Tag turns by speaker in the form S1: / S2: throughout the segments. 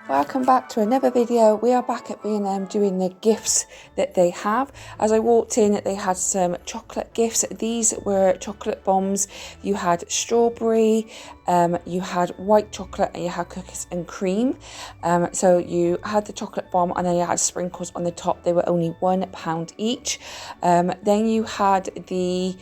S1: Welcome back to another video. We are back at B&M doing the gifts that they have. As I walked in, they had some chocolate gifts. These were chocolate bombs. You had strawberry, you had white chocolate, and you had cookies and cream. So you had the chocolate bomb and then you had sprinkles on the top. They were only £1 each. Then you had the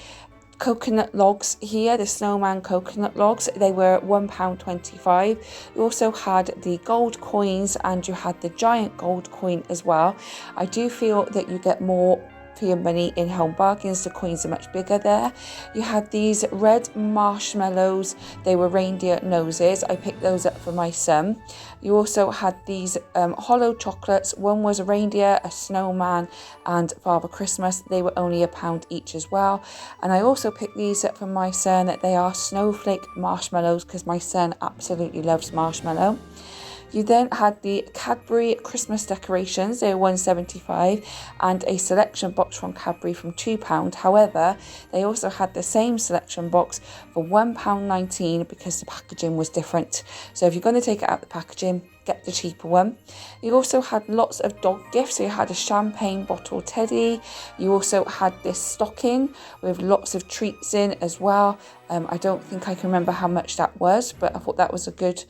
S1: coconut logs here, the snowman coconut logs. They were £1.25. You also had the gold coins and you had the giant gold coin as well. I do feel that you get more for your money in Home Bargains. The coins are much bigger there. You had these red marshmallows. They were reindeer noses. I picked those up for my son. You also had these hollow chocolates. One was a reindeer, a snowman, and Father Christmas. They were only £1 each as well. And I also picked these up for my son. They are snowflake marshmallows because my son absolutely loves marshmallow. You then had the Cadbury Christmas decorations. They were £1.75, and a selection box from Cadbury from £2. However, they also had the same selection box for £1.19 because the packaging was different. So if you're going to take it out the packaging, get the cheaper one. You also had lots of dog gifts. So you had a champagne bottle teddy. You also had this stocking with lots of treats in as well. I don't think I can remember how much that was, but I thought that was a good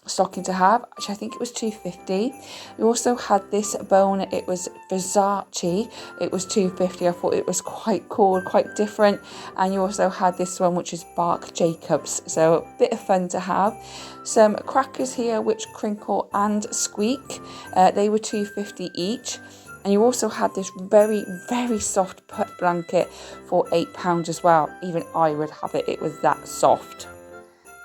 S1: stocking to have. Actually, I think it was £2.50. You also had this bone. It was Versace. It was £2.50. I thought it was quite cool, quite different. And you also had this one, which is Bark Jacobs. So a bit of fun to have. Some crackers here, which crinkle and squeak. They were £2.50 each. And you also had this very, very soft put blanket for £8 as well. Even I would have it. It was that soft.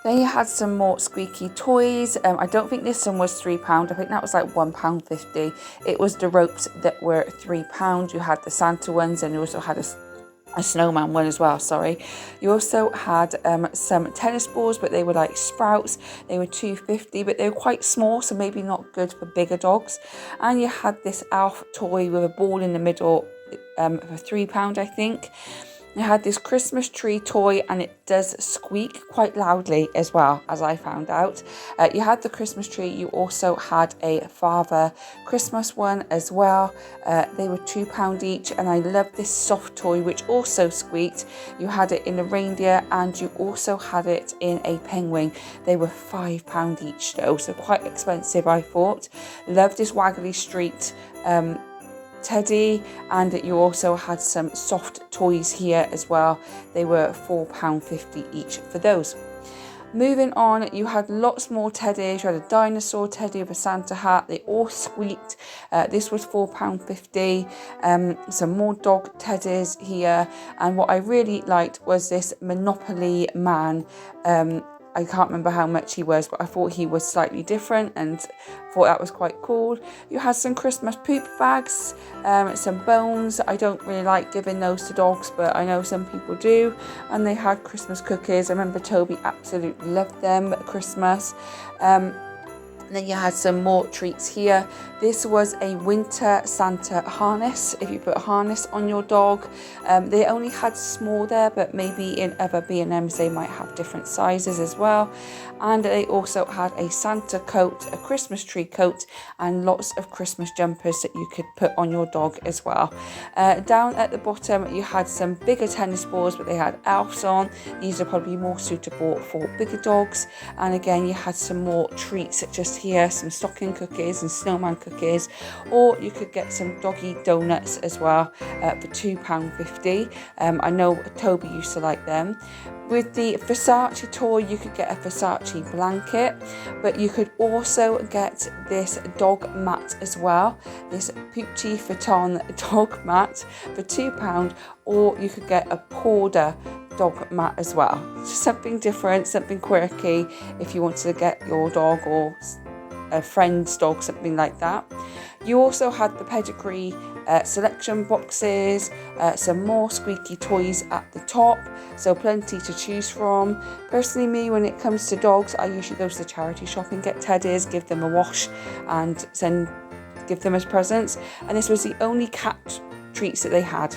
S1: Then you had some more squeaky toys. I don't think this one was £3. I think that was like £1.50. It was the ropes that were £3. You had the Santa ones, and you also had a snowman one as well, sorry. You also had some tennis balls, but they were like sprouts. They were £2.50, but they were quite small, so maybe not good for bigger dogs. And you had this Alf toy with a ball in the middle for £3, I think. You had this Christmas tree toy, and it does squeak quite loudly as well, as I found out. You had the Christmas tree. You also had a Father Christmas one as well. They were £2 each, and I love this soft toy, which also squeaked. You had it in a reindeer, and you also had it in a penguin. They were £5 each though, so quite expensive, I thought. Love this Waggly Street teddy, and you also had some soft toys here as well. They were £4.50 each for those. Moving on, you had lots more teddies. You had a dinosaur teddy with a Santa hat. They all squeaked. This was £4.50. Some more dog teddies here. And what I really liked was this Monopoly man. I can't remember how much he was, but I thought he was slightly different and thought that was quite cool. You had some Christmas poop bags, some bones. I don't really like giving those to dogs, but I know some people do. And they had Christmas cookies. I remember Toby absolutely loved them at Christmas. Then you had some more treats here. This was a winter Santa harness. If you put a harness on your dog, they only had small there, but maybe in other B&Ms they might have different sizes as well. And they also had a Santa coat, a Christmas tree coat, and lots of Christmas jumpers that you could put on your dog as well. Down at the bottom, you had some bigger tennis balls, but they had elves on. These are probably more suitable for bigger dogs. And again, you had some more treats just here, some stocking cookies and snowman cookies, or you could get some doggy donuts as well for £2.50. I know Toby used to like them. With the Versace toy, you could get a Versace blanket, but you could also get this dog mat as well, this Pucci Futon dog mat for £2, or you could get a Porter dog mat as well. Something different, something quirky if you want to get your dog or a friend's dog, something like that. You also had the pedigree selection boxes, some more squeaky toys at the top, so plenty to choose from. Personally, me, when it comes to dogs, I usually go to the charity shop and get teddies, give them a wash and give them as presents. And this was the only cat treats that they had.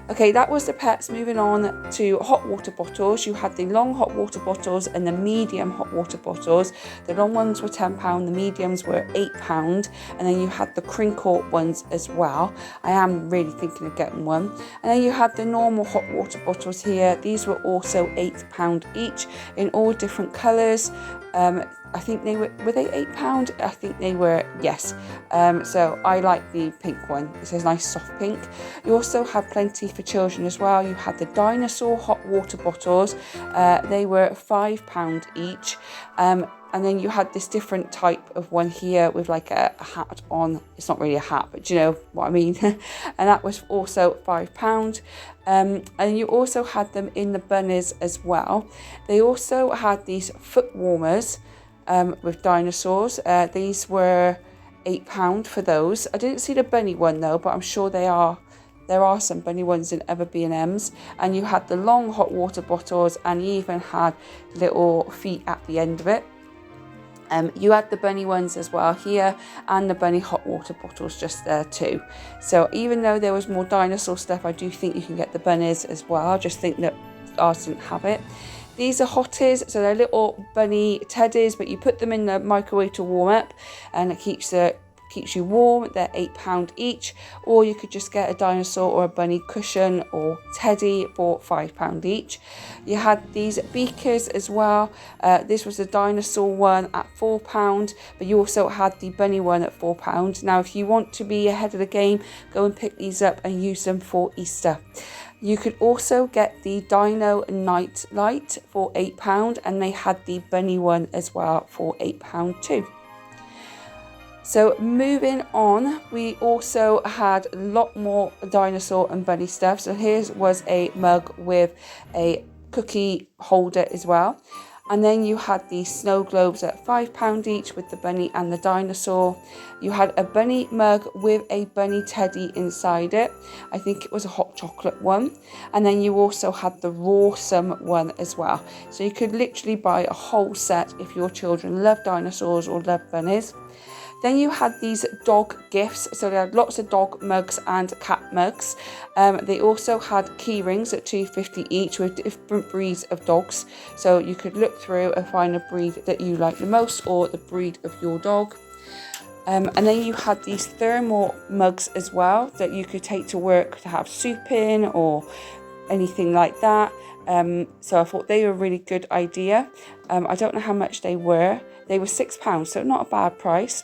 S1: Okay, that was the pets. Moving on to hot water bottles. You had the long hot water bottles and the medium hot water bottles. The long ones were £10, the mediums were £8, and then you had the crinkle ones as well. I am really thinking of getting one. And then you had the normal hot water bottles here. These were also £8 each in all different colours. I think they were they £8? I think they were, yes. So I like the pink one. It's a nice soft pink. You also had plenty for children as well. You had the dinosaur hot water bottles. They were £5 each. And then you had this different type of one here with like a hat on. It's not really a hat, but you know what I mean. And that was also £5. And you also had them in the bunnies as well. They also had these foot warmers with dinosaurs. These were £8 for those. I didn't see the bunny one though, but I'm sure there are some bunny ones in other B&Ms. And you had the long hot water bottles, and you even had little feet at the end of it. You had the bunny ones as well here, and the bunny hot water bottles just there too. So even though there was more dinosaur stuff, I do think you can get the bunnies as well. I just think that ours didn't have it. These are hotties, so they're little bunny teddies, but you put them in the microwave to warm up, and it keeps you warm. They're £8 each, or you could just get a dinosaur or a bunny cushion or teddy for £5 each. You had these beakers as well. This was the dinosaur one at £4, but you also had the bunny one at £4. Now, if you want to be ahead of the game, go and pick these up and use them for Easter. You could also get the Dino Night Light for £8, and they had the bunny one as well for £8 too. So moving on, we also had a lot more dinosaur and bunny stuff. So here was a mug with a cookie holder as well. And then you had the snow globes at £5 each with the bunny and the dinosaur. You had a bunny mug with a bunny teddy inside it. I think it was a hot chocolate one. And then you also had the Rawsome one as well. So you could literally buy a whole set if your children love dinosaurs or love bunnies. Then you had these dog gifts. So they had lots of dog mugs and cat mugs. They also had key rings at £2.50 each with different breeds of dogs. So you could look through and find a breed that you like the most, or the breed of your dog. And then you had these thermal mugs as well that you could take to work to have soup in or anything like that. So I thought they were a really good idea. I don't know how much they were. They were £6, so not a bad price.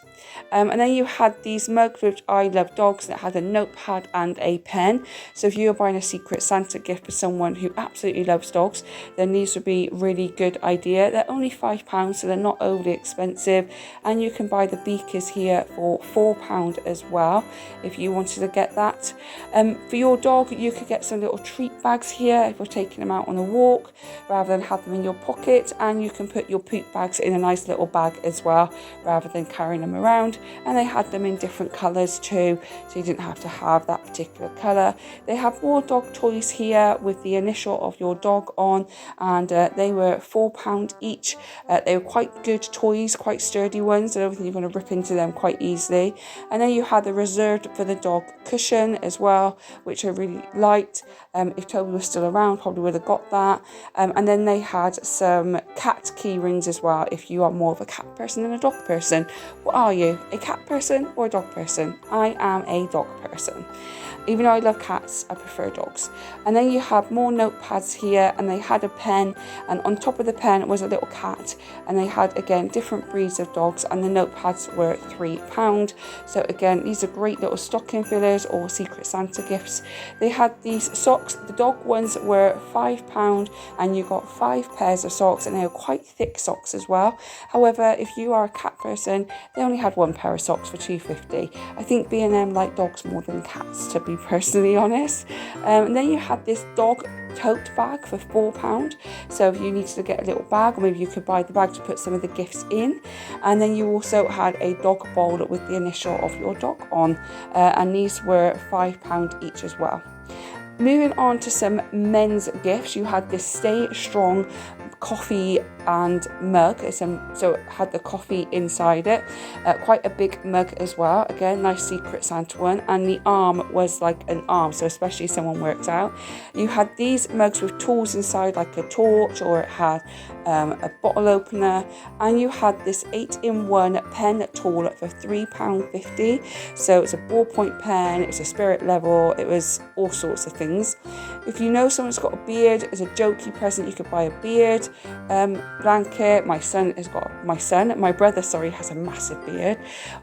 S1: And then you had these mugs which I love dogs that had a notepad and a pen. So if you were buying a Secret Santa gift for someone who absolutely loves dogs, then these would be a really good idea. They're only £5, so they're not overly expensive. And you can buy the beakers here for £4 as well, if you wanted to get that. For your dog, you could get some little treat bags here if you're taking them out on a walk, rather than have them in your pocket. And you can put your poop bags in a nice little bag as well, rather than carrying them around. And they had them in different colours too, so you didn't have to have that particular colour. They have more dog toys here with the initial of your dog on, and they were £4 each. They were quite good toys, quite sturdy ones. I don't think you're going to rip into them quite easily. And then you had the reserved for the dog cushion as well, which I really liked. If Toby was still around, probably would have got that. And then they had some cat key rings as well, if you are more of a cat person than a dog person. What are you? A cat person or a dog person? I am a dog person. Even though I love cats, I prefer dogs. And then you have more notepads here, and they had a pen, and on top of the pen was a little cat, and they had, again, different breeds of dogs, and the notepads were £3. So again, these are great little stocking fillers or Secret Santa gifts. They had these socks. The dog ones were £5, and you got 5 pairs of socks, and they were quite thick socks as well. However, if you are a cat person, they only had 1 pair of socks for £2.50. I think B&M like dogs more than cats, to be personally honest. And then you had this dog tote bag for £4. So if you needed to get a little bag, or maybe you could buy the bag to put some of the gifts in. And then you also had a dog bowl with the initial of your dog on, and these were £5 each as well. Moving on to some men's gifts, you had this Stay Strong coffee and mug. So it had the coffee inside it. Quite a big mug as well. Again, nice Secret Santa one. And the arm was like an arm, so especially if someone works out. You had these mugs with tools inside, like a torch, or it had a bottle opener, and you had this 8-in-1 pen tool for £3.50. So it's a ballpoint pen, it was a spirit level, it was all sorts of things. If you know someone's got a beard, as a jokey present, you could buy a beard blanket. My brother has a massive beard.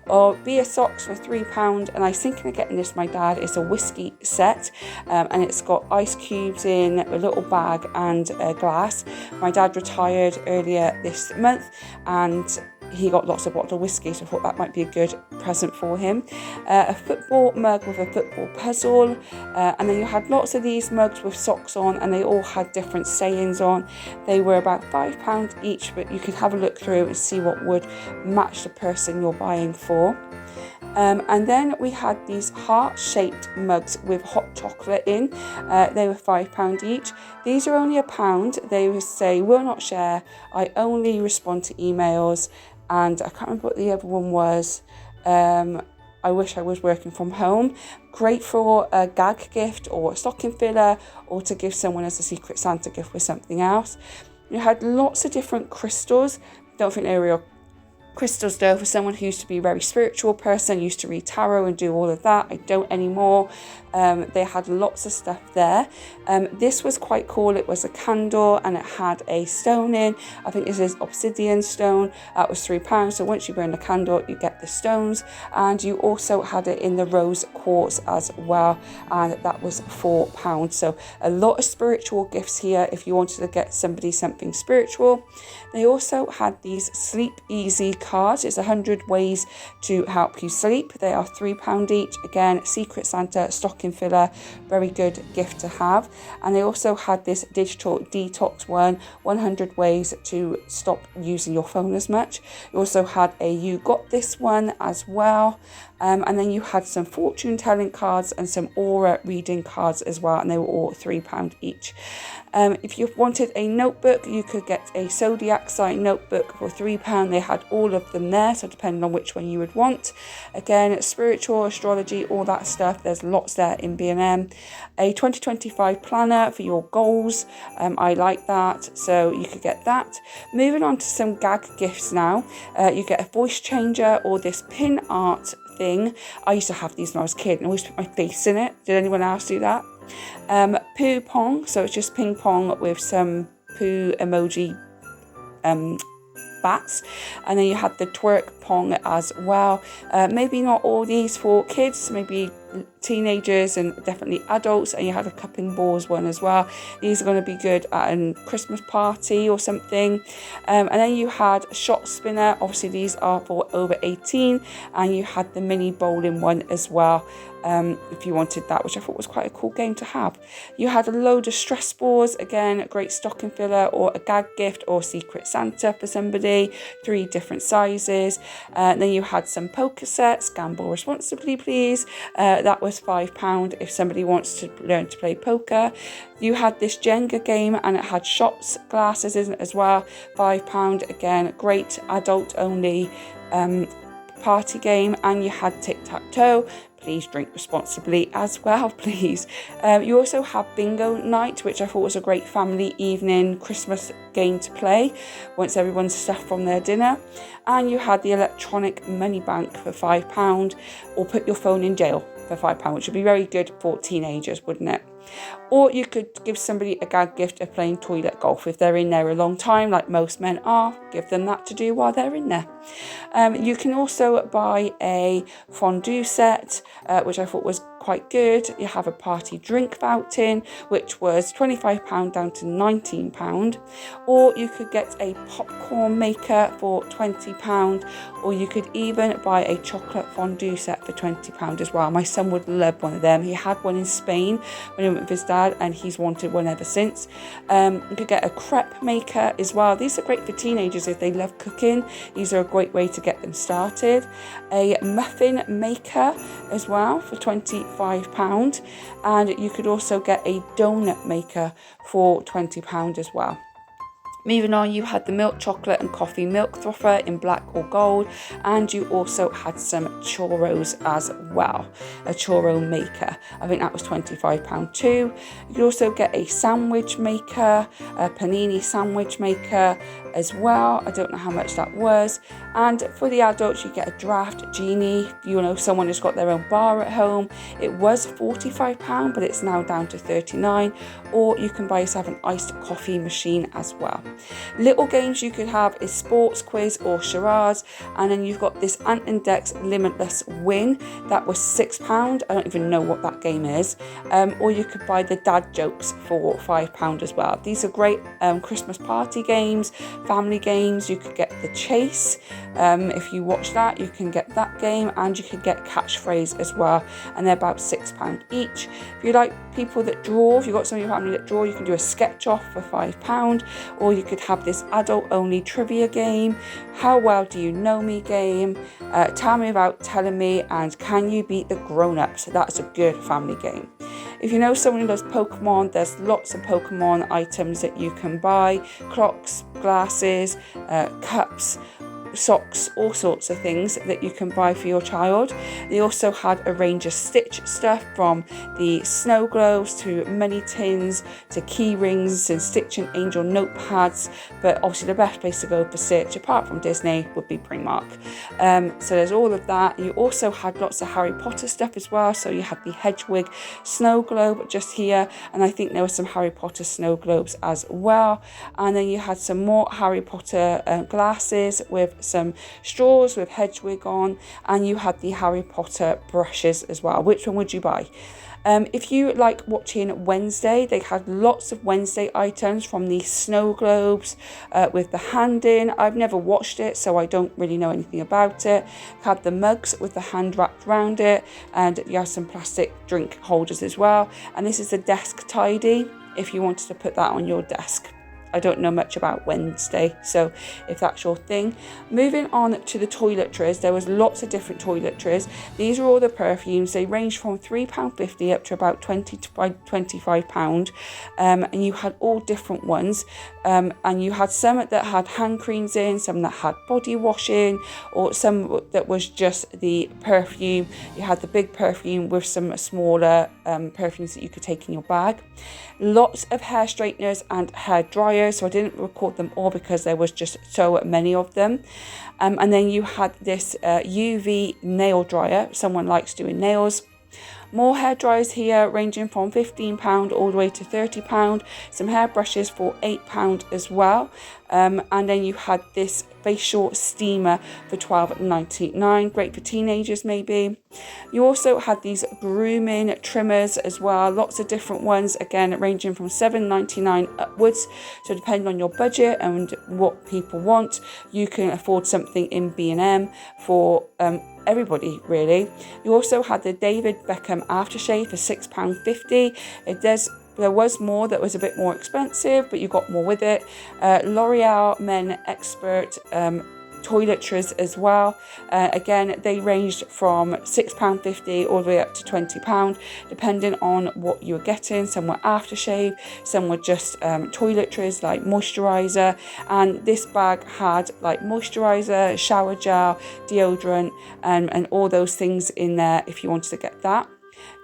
S1: Or beer socks for £3, and I was thinking of getting this for my dad. It's a whiskey set, and it's got ice cubes in a little bag and a glass. My dad retired earlier this month, and he got lots of bottles of whiskey, so I thought that might be a good present for him. A football mug with a football puzzle, and then you had lots of these mugs with socks on, and they all had different sayings on. They were about £5 each, but you could have a look through and see what would match the person you're buying for. And then we had these heart-shaped mugs with hot chocolate in. They were £5 each. These are only £1. They would say, will not share, I only respond to emails, and I can't remember what the other one was. I wish I was working from home. Great for a gag gift or a stocking filler, or to give someone as a Secret Santa gift with something else. You had lots of different crystals. Don't think they were real crystals though, for someone who used to be a very spiritual person, used to read tarot and do all of that. I don't anymore. They had lots of stuff there. This was quite cool. It was a candle and it had a stone in. I think this is obsidian stone. That was £3. So once you burn the candle, you get the stones, and you also had it in the rose quartz as well, and that was £4. So a lot of spiritual gifts here if you wanted to get somebody something spiritual. They also had these Sleep Easy cards. It's 100 ways to help you sleep. They are £3 each. Again, Secret Santa stocking filler, very good gift to have. And they also had this digital detox one, 100 ways to stop using your phone as much. You also had a You Got This one as well. And then you had some fortune telling cards and some aura reading cards as well, and they were all £3 each. If you wanted a notebook, you could get a zodiac sign notebook for £3. They had all of them there, so depending on which one you would want. Again, spiritual, astrology, all that stuff, there's lots there in B&M. A 2025 planner for your goals, I like that, so you could get that. Moving on to some gag gifts now. You get a voice changer or this pin art thing. I used to have these when I was a kid and I always put my face in it. Did anyone else do that? Poo pong, so it's just ping pong with some poo emoji bats, and then you had the twerk pong as well. Maybe not all these for kids, maybe teenagers and definitely adults, and you had a cupping balls one as well. These are going to be good at a Christmas party or something. And then you had a shot spinner. Obviously these are for over 18, and you had the mini bowling one as well, if you wanted that, which I thought was quite a cool game to have. You had a load of stress balls, again a great stocking filler or a gag gift or Secret Santa for somebody, 3 different sizes. Then you had some poker sets, gamble responsibly please. That was £5 if somebody wants to learn to play poker. You had this Jenga game and it had shots glasses in it as well, £5. Again, great adult only party game. And you had tic-tac-toe. Please drink responsibly as well, please. You also have bingo night, which I thought was a great family evening Christmas game to play once everyone's stuffed from their dinner. And you had the electronic money bank for £5, or put your phone in jail for £5, which would be very good for teenagers, wouldn't it? Or you could give somebody a gag gift of playing toilet golf. If they're in there a long time, like most men are, give them that to do while they're in there. You can also buy a fondue set, which I thought was quite good. You have a party drink fountain, which was £25 down to £19. Or you could get a popcorn maker for £20. Or you could even buy a chocolate fondue set for £20 as well. My son would love one of them. He had one in Spain when he went with his dad, and he's wanted one ever since. You could get a crepe maker as well. These are great for teenagers if they love cooking. These are a great way to get them started. A muffin maker as well for £25, and you could also get a donut maker for £20 as well. Moving on, you had the milk chocolate and coffee milk frother in black or gold, and you also had some churros as well, a churro maker. I think that was £25 too. You could also get a sandwich maker, a panini sandwich maker as well. I don't know how much that was. And for the adults, you get a draft genie. You know, someone who's got their own bar at home. It was £45, but it's now down to £39. Or you can buy yourself an iced coffee machine as well. Little games you could have is sports quiz or charades, and then you've got this Ant and Dec's Limitless Win. That was £6. I don't even know what that game is. Or you could buy the dad jokes for £5 as well. These are great Christmas party games, family games. You could get the chase. If you watch that, you can get that game, and you could get catchphrase as well, and they're about £6 each. If you like people that draw, if you've got some of your family that draw, you can do a sketch off for £5, or you could have this adult only trivia game, how well do you know me game, tell me about telling me, and can you beat the grown-ups. That's a good family game. If you know someone who loves Pokemon, there's lots of Pokemon items that you can buy: clocks, glasses, cups, socks, all sorts of things that you can buy for your child. They also had a range of Stitch stuff, from the snow globes to mini tins to key rings and Stitch and Angel notepads. But obviously the best place to go for Stitch, apart from Disney, would be Primark. So there's all of that. You also had lots of Harry Potter stuff as well. So you had the Hedwig snow globe just here, and I think there were some Harry Potter snow globes as well. And then you had some more Harry Potter glasses with some straws with Hedwig on, and you had the Harry Potter brushes as well. Which one would you buy? If you like watching Wednesday, they had lots of Wednesday items, from the snow globes with the hand in. I've never watched it, so I don't really know anything about it. Had the mugs with the hand wrapped around it, and you have some plastic drink holders as well. And this is the desk tidy, if you wanted to put that on your desk. I don't know much about Wednesday, so if that's your thing. Moving on to the toiletries, there was lots of different toiletries. These are all the perfumes. They range from £3.50 up to about £25. And you had all different ones. And you had some that had hand creams in, some that had body wash in, or some that was just the perfume. You had the big perfume with some smaller perfumes that you could take in your bag. Lots of hair straighteners and hair dryers, so I didn't record them all because there was just so many of them. And then you had this UV nail dryer. Someone likes doing nails. More hair dryers here, ranging from £15 all the way to £30. Some hair brushes for £8 as well. And then you had this facial steamer for £12.99. Great for teenagers maybe. You also had these grooming trimmers as well. Lots of different ones, again ranging from £7.99 upwards. So depending on your budget and what people want, you can afford something in B&M for everybody really. You also had the David Beckham aftershave for £6.50. There was more that was a bit more expensive, but you got more with it. L'Oreal Men Expert toiletries as well. Again, they ranged from £6.50 all the way up to £20, depending on what you were getting. Some were aftershave, some were just toiletries like moisturiser. And this bag had like moisturiser, shower gel, deodorant, and all those things in there if you wanted to get that.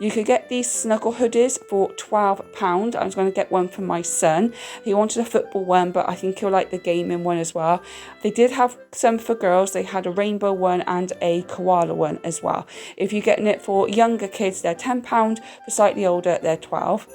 S1: You could get these snuggle hoodies for £12. I was going to get one for my son. He wanted a football one, but I think he'll like the gaming one as well. They did have some for girls. They had a rainbow one and a koala one as well. If you're getting it for younger kids, they're £10. For slightly older, they're £12.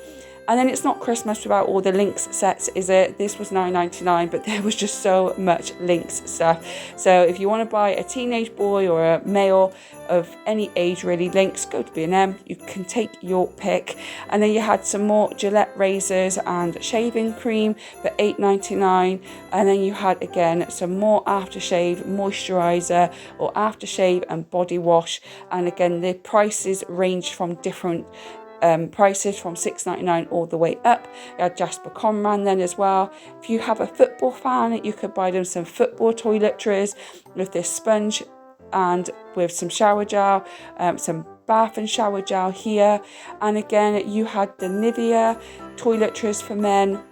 S1: And then it's not Christmas without all the Lynx sets, is it? This was £9.99, but there was just so much Lynx stuff. So if you want to buy a teenage boy or a male of any age really, Lynx, go to B&M. You can take your pick. And then you had some more Gillette razors and shaving cream for £8.99. And then you had, again, some more aftershave, moisturiser or aftershave and body wash. And again, the prices range from different prices from £6.99 all the way up. You had Jasper Conran then as well. If you have a football fan, you could buy them some football toiletries with this sponge and with some shower gel, some bath and shower gel here. And again, you had the Nivea toiletries for men.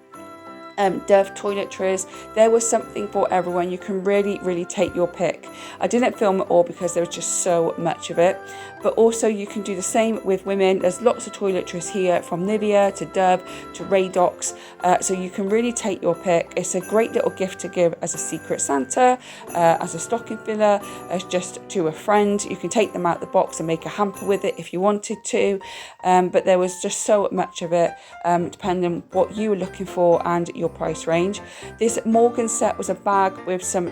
S1: Dove toiletries. There was something for everyone. You can really take your pick. I didn't film it all because there was just so much of it, but also you can do the same with women. There's lots of toiletries here, from Nivea to Dove to Radox, so you can really take your pick. It's a great little gift to give as a secret Santa, as a stocking filler, as just to a friend. You can take them out the box and make a hamper with it if you wanted to, but there was just so much of it, depending on what you were looking for and your price range. This Morgan set was a bag with some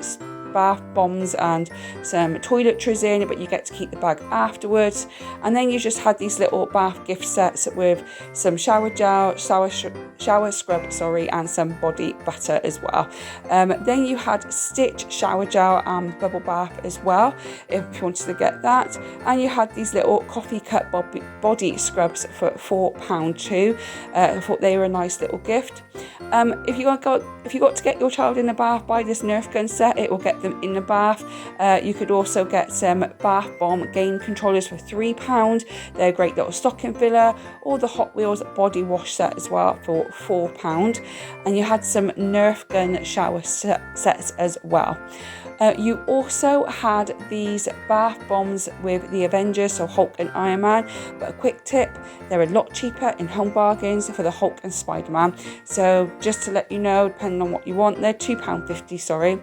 S1: bath bombs and some toiletries in, but you get to keep the bag afterwards. And then you just had these little bath gift sets with some shower gel, shower scrub, and some body butter as well. Then you had Stitch shower gel and bubble bath as well, if you wanted to get that. And you had these little coffee cup body scrubs for £4 too. I thought they were a nice little gift. If you got to get your child in the bath, buy this Nerf gun set. It will get them in the bath. You could also get some bath bomb game controllers for £3. They're a great little stocking filler, or the Hot Wheels body wash set as well for £4. And you had some Nerf gun shower sets as well. You also had these bath bombs with the Avengers, so Hulk and Iron Man, but a quick tip, they're a lot cheaper in Home Bargains for the Hulk and Spider-Man. So just to let you know, depending on what you want, they're £2.50, sorry.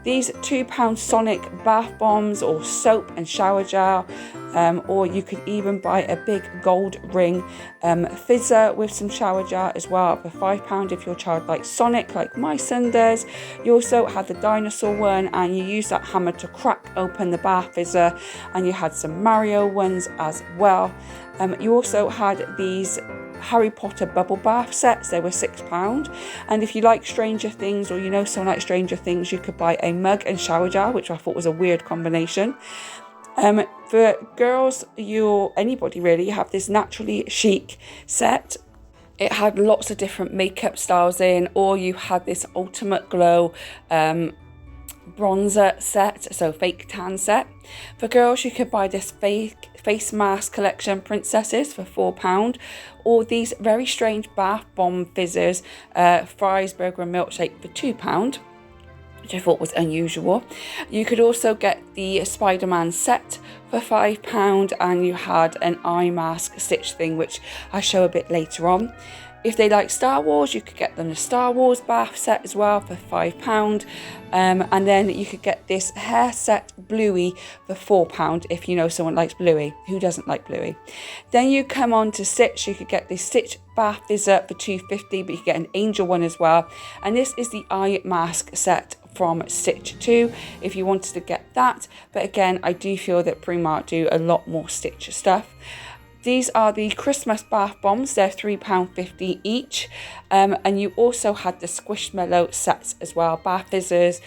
S1: These £2 Sonic bath bombs, or soap and shower gel, or you could even buy a big gold ring fizzer with some shower gel as well for £5 if your child likes Sonic like my son does. You also had the dinosaur one, and you use that hammer to crack open the bath fizzer, and you had some Mario ones as well. You also had these Harry Potter bubble bath sets. They were £6, and if you like Stranger Things, or you know someone like Stranger Things, you could buy a mug and shower gel, which I thought was a weird combination. For girls, anybody really, have this Naturally Chic set. It had lots of different makeup styles in, or you had this Ultimate Glow bronzer set, so fake tan set. For girls, you could buy this face mask collection princesses for £4, or these very strange bath bomb fizzers, fries, burger and milkshake for £2, which I thought was unusual. You could also get the Spider-Man set for £5, and you had an eye mask stitch thing, which I show a bit later on. If they like Star Wars, you could get them the Star Wars bath set as well for £5. And then you could get this hair set Bluey for £4 if you know someone likes Bluey. Who doesn't like Bluey? Then you come on to Stitch. You could get this Stitch bath fizzer for £2.50, but you could get an Angel one as well. And this is the eye mask set from Stitch too, if you wanted to get that. But again, I do feel that Primark do a lot more Stitch stuff. These are the Christmas bath bombs. They're £3.50 each. And you also had the Squishmallow sets as well. Bath fizzers,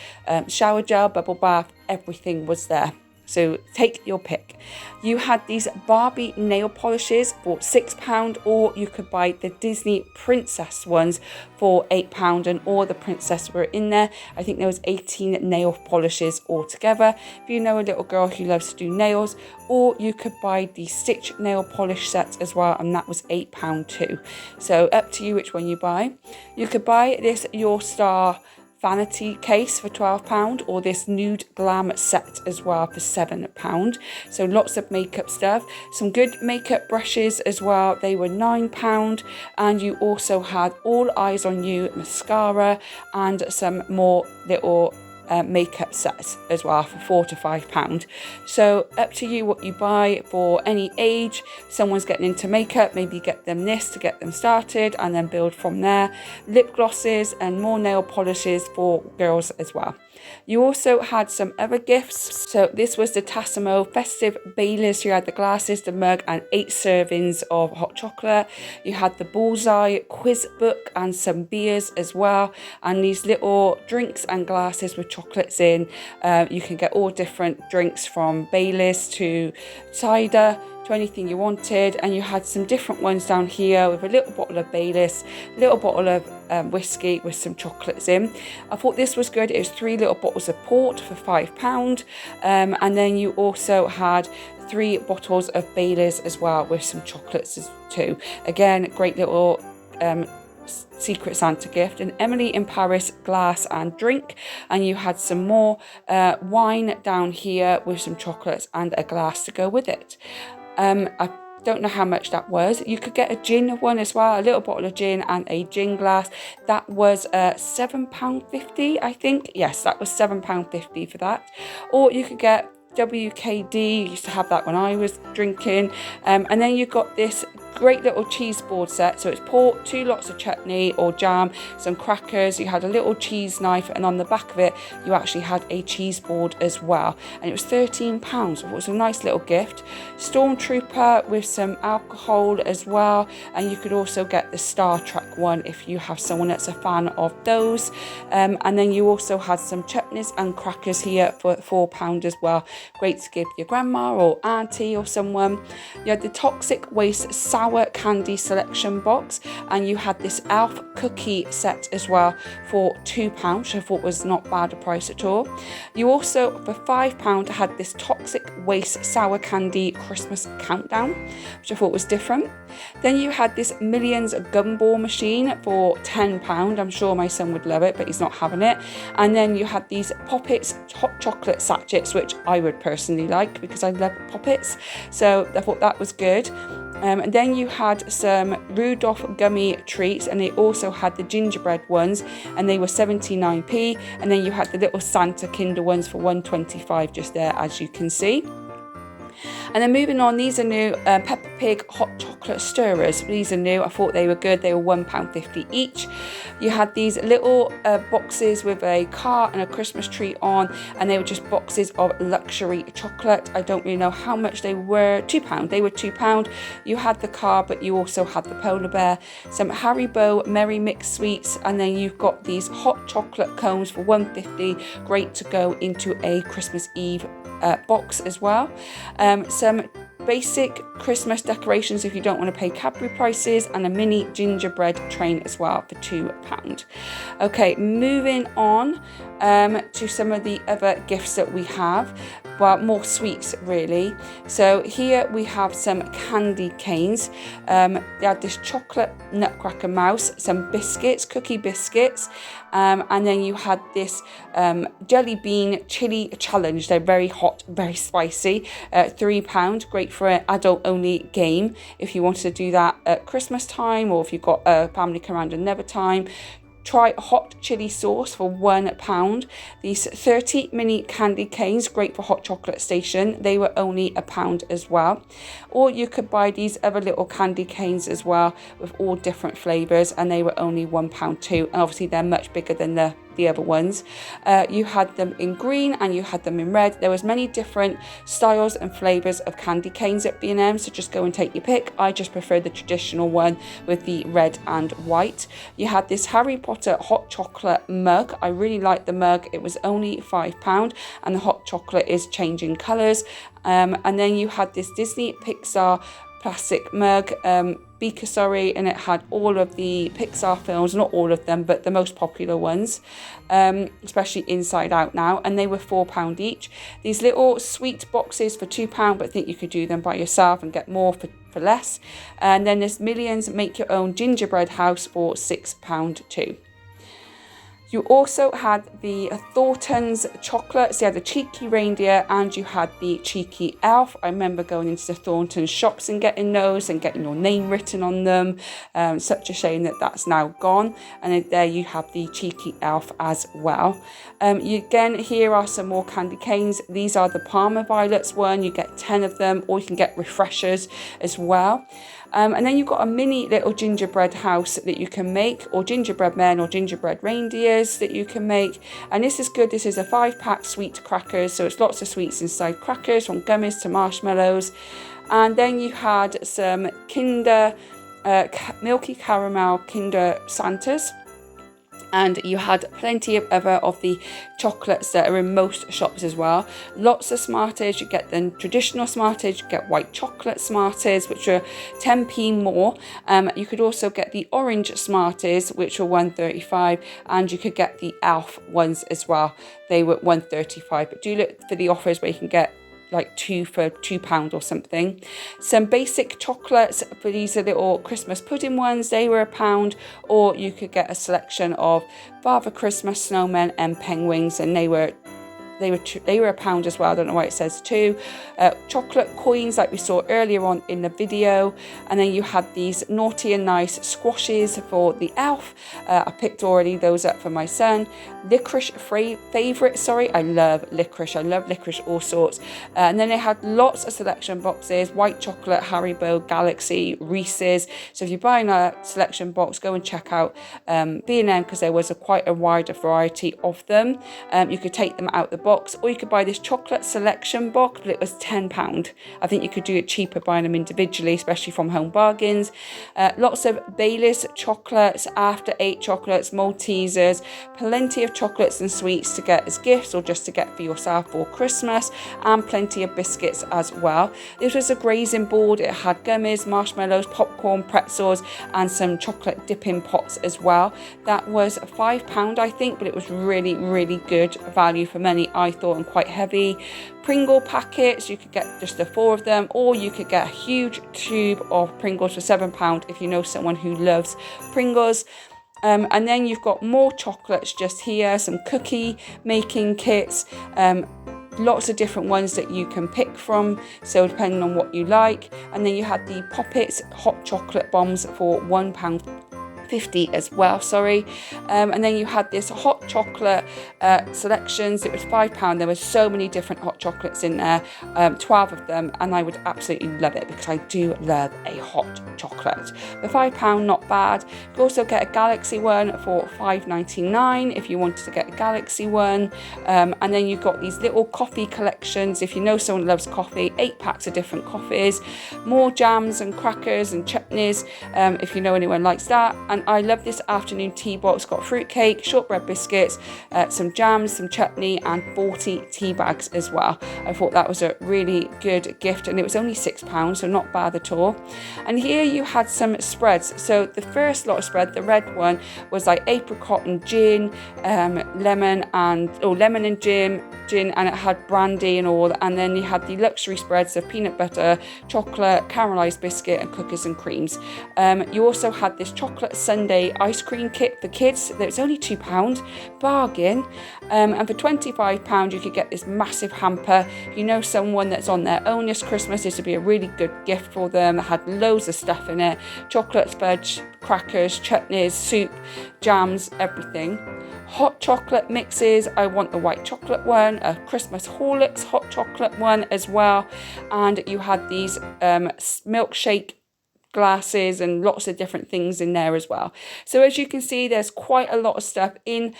S1: shower gel, bubble bath, everything was there. So take your pick. You had these Barbie nail polishes for £6, or you could buy the Disney princess ones for £8, and all the princesses were in there. I think there was 18 nail polishes altogether. If you know a little girl who loves to do nails, or you could buy the Stitch nail polish set as well, and that was £8 too. So up to you which one you buy. You could buy this Your Star vanity case for £12, or this nude glam set as well for £7. So lots of makeup stuff, some good makeup brushes as well. They were £9, and you also had All Eyes on You mascara and some more little makeup sets as well for £4 to £5. So up to you what you buy for any age. Someone's getting into makeup, maybe get them this to get them started and then build from there. Lip glosses and more nail polishes for girls as well. You also had some other gifts. So this was the Tassimo Festive Baileys. You had the glasses, the mug, and 8 servings of hot chocolate. You had the Bullseye quiz book and some beers as well, and these little drinks and glasses with chocolates in. You can get all different drinks from Baileys to cider to anything you wanted, and you had some different ones down here with a little bottle of Baileys, a little bottle of whiskey with some chocolates in. I thought this was good. It was 3 little bottles of port for £5, and then you also had 3 bottles of Baileys as well with some chocolates too. Again, great little Secret Santa gift, an Emily in Paris glass and drink, and you had some more wine down here with some chocolates and a glass to go with it. I don't know how much that was. You could get a gin one as well, a little bottle of gin and a gin glass. That was £7.50, I think. Yes, that was £7.50 for that. Or you could get WKD, used to have that when I was drinking. And then you got this great little cheese board set. So it's pork, 2 lots of chutney or jam, some crackers. You had a little cheese knife, and on the back of it, you actually had a cheese board as well. And it was £13. So it was a nice little gift. Stormtrooper with some alcohol as well. And you could also get the Star Trek one if you have someone that's a fan of those. And then you also had some chutneys and crackers here for £4 as well. Great to give your grandma or auntie or someone. You had the Toxic Waste Sour Candy Selection box, and you had this Elf cookie set as well for £2, which I thought was not bad a price at all. You also, for £5, had this Toxic Waste Sour Candy Christmas Countdown, which I thought was different. Then you had this Millions gumball machine for £10. I'm sure my son would love it, but he's not having it. And then you had these Poppets hot chocolate sachets, which I would personally like because I love Poppets. So I thought that was good. And then you had some Rudolph gummy treats, and they also had the gingerbread ones, and they were 79p. And then you had the little Santa Kinder ones for 125 just there, as you can see. And then moving on, these are new Peppa Pig hot chocolate stirrers. These are new. I thought they were good. They were £1.50 each. You had these little boxes with a car and a Christmas tree on, and they were just boxes of luxury chocolate. I don't really know how much they were. £2. They were £2. You had the car, but you also had the polar bear, some Haribo Merry Mix sweets, and then you've got these hot chocolate cones for £1.50. Great to go into a Christmas Eve box as well. Some basic Christmas decorations if you don't want to pay Cadbury prices, and a mini gingerbread train as well for £2. Okay, moving on to some of the other gifts that we have. Well, more sweets really. So here we have some candy canes. They had this chocolate nutcracker mouse, some biscuits, cookie biscuits, and then you had this jelly bean chili challenge. They're very hot, very spicy. £3, great for an adult-only game if you wanted to do that at Christmas time, or if you've got a family come around another time. Try hot chili sauce for £1. These 30 mini candy canes, great for hot chocolate station. They were only £1 as well. Or you could buy these other little candy canes as well with all different flavours, and they were only £1 too. And obviously they're much bigger than the other ones. You had them in green and you had them in red. There was many different styles and flavours of candy canes at B&M, so just go and take your pick. I just prefer the traditional one with the red and white. You had this Harry Potter hot chocolate mug. I really liked the mug. It was only £5, and the hot chocolate is changing colours. And then you had this Disney Pixar plastic mug, beaker, and it had all of the Pixar films, not all of them, but the most popular ones, especially Inside Out now, and they were £4 each. These little sweet boxes for £2, but I think you could do them by yourself and get more for less. And then there's Millions Make Your Own Gingerbread House for £6 too. You also had the Thorntons chocolates. You had the cheeky reindeer and you had the cheeky elf. I remember going into the Thorntons shops and getting those and getting your name written on them. Such a shame that that's now gone. And then there you have the cheeky elf as well. Again, here are some more candy canes. These are the Parma Violets one. You get 10 of them, or you can get refreshers as well. And then you've got a mini little gingerbread house that you can make, or gingerbread men or gingerbread reindeers that you can make. And this is good. This is a 5-pack sweet crackers. So it's lots of sweets inside crackers, from gummies to marshmallows. And then you had some Kinder Milky Caramel Kinder Santas. And you had plenty of other of the chocolates that are in most shops as well. Lots of Smarties. You get the traditional Smarties, you get white chocolate Smarties, which are 10p more. You could also get the orange Smarties, which were £1.35, and you could get the Elf ones as well. They were £1.35. But do look for the offers where you can get like 2 for £2 or something. Some basic chocolates for these little Christmas pudding ones, they were £1, or you could get a selection of Father Christmas snowmen and penguins, and they were £1 as well. I don't know why it says 2. Chocolate coins like we saw earlier on in the video, and then you had these naughty and nice squashes for the elf. I picked already those up for my son. Licorice favourite, I love licorice all sorts. And then they had lots of selection boxes: white chocolate, Haribo, Galaxy, Reese's. So if you're buying a selection box, go and check out B&M, because there was quite a wider variety of them. You could take them out the box, or you could buy this chocolate selection box, but it was £10. I think you could do it cheaper buying them individually, especially from Home Bargains. Lots of Baileys chocolates, After 8 chocolates, Maltesers, plenty of chocolates and sweets to get as gifts or just to get for yourself for Christmas, and plenty of biscuits as well. This was a grazing board. It had gummies, marshmallows, popcorn, pretzels, and some chocolate dipping pots as well. That was £5, I think, but it was really, really good value for money, I thought, and quite heavy. Pringle packets, you could get just the 4 of them, or you could get a huge tube of Pringles for £7 if you know someone who loves Pringles. And then you've got more chocolates just here, some cookie making kits, lots of different ones that you can pick from, so depending on what you like. And then you had the Poppets hot chocolate bombs for £1.50 as well, and then you had this hot chocolate selections. It was £5. There were so many different hot chocolates in there, 12 of them, and I would absolutely love it because I do love a hot chocolate. For £5, not bad. You could also get a Galaxy one for £5.99 if you wanted to get a Galaxy one. And then you've got these little coffee collections. If you know someone who loves coffee, 8 packs of different coffees, more jams and crackers and chutneys, if you know anyone likes that. And I love this afternoon tea box. Got fruitcake, shortbread biscuits, some jams, some chutney, and 40 tea bags as well. I thought that was a really good gift, and it was only £6, so not bad at all. And here you had some spreads. So the first lot of spread, the red one, was like apricot and gin, lemon and gin, and it had brandy and all. And then you had the luxury spreads of peanut butter, chocolate, caramelized biscuit, and cookies and creams. You also had this chocolate sundae ice cream kit for kids. That was only £2, bargain. And for £25 you could get this massive hamper. You know someone that's on their own this Christmas, this would be a really good gift for them. It had loads of stuff in it: chocolate fudge, crackers, chutneys, soup, jams, everything. Hot chocolate mixes, I want the white chocolate one, a Christmas Horlicks hot chocolate one as well, and you had these milkshake glasses and lots of different things in there as well. So as you can see, there's quite a lot of stuff in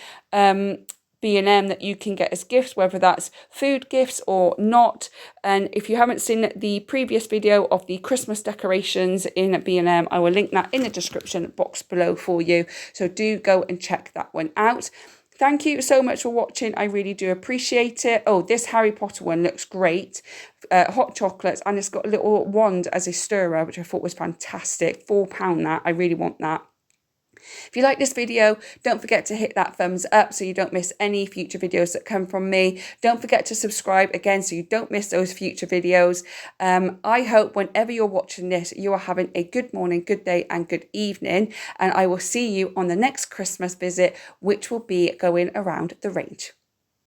S1: B&M that you can get as gifts, whether that's food gifts or not. And if you haven't seen the previous video of the Christmas decorations in B&M, I will link that in the description box below for you, so do go and check that one out. Thank you so much for watching. I really do appreciate it. Oh, this Harry Potter one looks great. Hot chocolates, and it's got a little wand as a stirrer, which I thought was fantastic. £4 that. I really want that. If you like this video, don't forget to hit that thumbs up so you don't miss any future videos that come from me. Don't forget to subscribe again so you don't miss those future videos. I hope whenever you're watching this, you are having a good morning, good day, and good evening. And I will see you on the next Christmas visit, which will be going around the range.